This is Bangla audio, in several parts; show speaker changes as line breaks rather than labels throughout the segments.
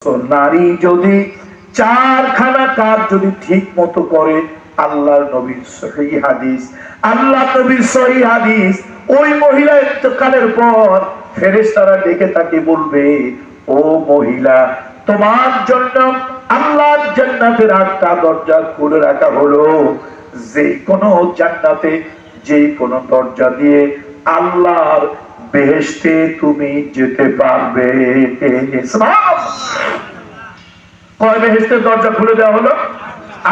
নারী যদি চারখানা কাজ যদি ঠিক মতো করে, আল্লাহর নবীর সহিহ হাদিস, আল্লাহ নবীর সহিহ হাদিস, ওই মহিলা ইন্তেকালের পর ফেরেশতারা ডেকে তাকে বলবে, ও মহিলা, তোমার জন্য আল্লাহর জান্নাতের 8টা দরজা খুলে রাখা হলো। যে কোনো জান্নাতে যে কোনো দরজা দিয়ে আল্লাহর বেহেশতে তুমি যেতে পারবে। কয় বেহেশতের দরজা খুলে দেওয়া হলো?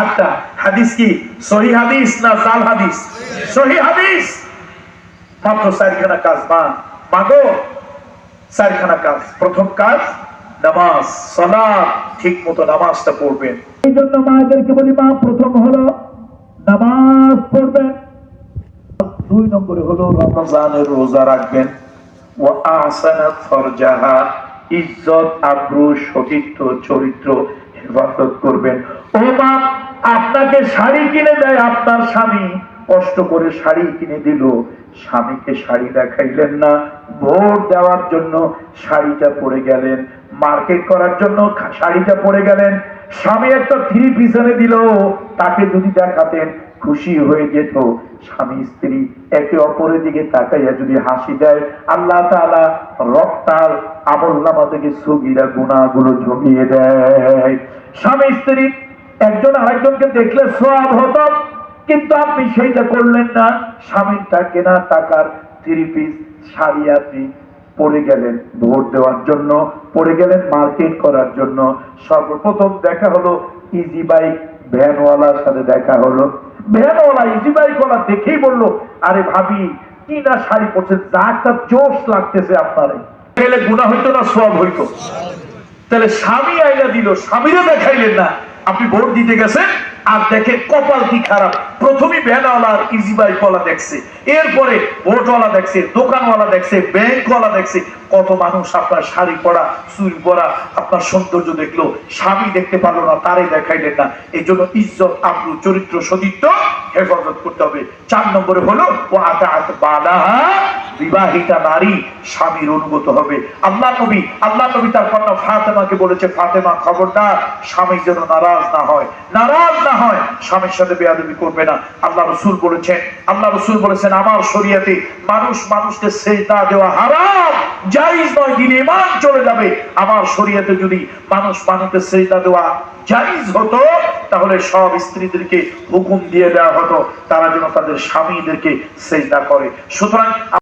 8টা। হাদিস কি সহিহ হাদিস না জাল হাদিস? সহিহ হাদিস। মাত্র 4খানা কাজ মাগো, 4খানা কাজ। প্রথম কাজ নামাজ, সালাত, ঠিক মতো নামাজটা পড়বেন। এই জন্য মায়েদেরকে বলি, মা প্রথম হলো নামাজ পড়বেন। 2 নম্বরে হলো রমজানের রোজা রাখবেন। ওয়া আহসানাত ফারজাহা, ইজ্জত আব্রু সতীত্ব চরিত্র হেফাজত করবেন। ও মা, আপনাকে শাড়ি কিনে দেয় আপনার স্বামী, কষ্ট করে শাড়ি কিনে দিল, স্বামীকে শাড়ি দেখাইলেন না, ভোট দেওয়ার জন্য শাড়িটা পরে গেলেন, মার্কেট করার জন্য শাড়িটা পরে গেলেন, স্বামী একটা 3 পিস এনে দিল, তাকে যদি দেখাতেন খুশি হয়ে যেত। স্বামী স্ত্রী একে অপরের দিকে তাকাইয়া যদি হাসি দেয়, আল্লাহ তাআলা রক্তার আমলনামা থেকে সগীরা গুনাহগুলো ঝরিয়ে দেয়। স্বামী স্ত্রী একজন আরেকজনকে দেখলে সওয়াব হতো, কিন্তু আপনি সেইটা করলেন না। স্বামীটা কেনা টাকার 3 পিস শাড়ি আপনি পরে গেলেন ভোট দেওয়ার জন্য, পরে গেলেন মার্কেট করার জন্য। সর্বপ্রথম দেখা হলো ইজি বাইক ভ্যানওয়ালার সাথে দেখা হলো। ভ্যানওয়ালা ইজি বাইকওয়ালা দেখেই বললো, আরে ভাবি কি না শাড়ি পরছে, যা একটা জোশ লাগতেছে আপনার। তাহলে গুনাহ হইতো না সওয়াব হইতো? তাহলে স্বামী আইনা দিল, স্বামীরা দেখাইলেন না, আপনি ভোট দিতে গেছেন আর দেখে কপাল কি খারাপ, প্রথমেই ভ্যানওয়ালা আর ইজি বাইকওয়ালা দেখছে, এরপরে ভোটওয়ালা দেখছে, দোকানওয়ালা দেখছে, ব্যাংকওয়ালা দেখছে, কত মানুষ আপনার শাড়ি পরা চুল পরা আপনার সৌন্দর্য দেখলো, স্বামী দেখতে পারলো না, তারে দেখাইলেন না। এই জন্য ইজ্জত আব্রু চরিত্র সতীত্ব হেফাজত করতে হবে। 4 নম্বরে হলো ও আতাআত বালাহা, বিবাহিতা নারী স্বামীর অনুগত হবে। আল্লাহ নবী তার কন্যা ফাতেমাকে বলেছে, ফাতেমা খবরদার স্বামী যেন নারাজ না হয়, স্বামীর সাথে বেয়াদবি করবে না। আল্লাহ রাসূল বলেছেন আমার শরীয়তে মানুষকে সিজদা দেওয়া হারাম, জায়েজ নয়, দিনে ঈমান চলে যাবে। আমার শরীয়তে যদি মানুষকে সিজদা দেওয়া জায়েজ হতো, তাহলে সব স্ত্রীদেরকে হুকুম দিয়ে দেওয়া হতো তারা যেন তাদের স্বামীদেরকে সিজদা করে। সুতরাং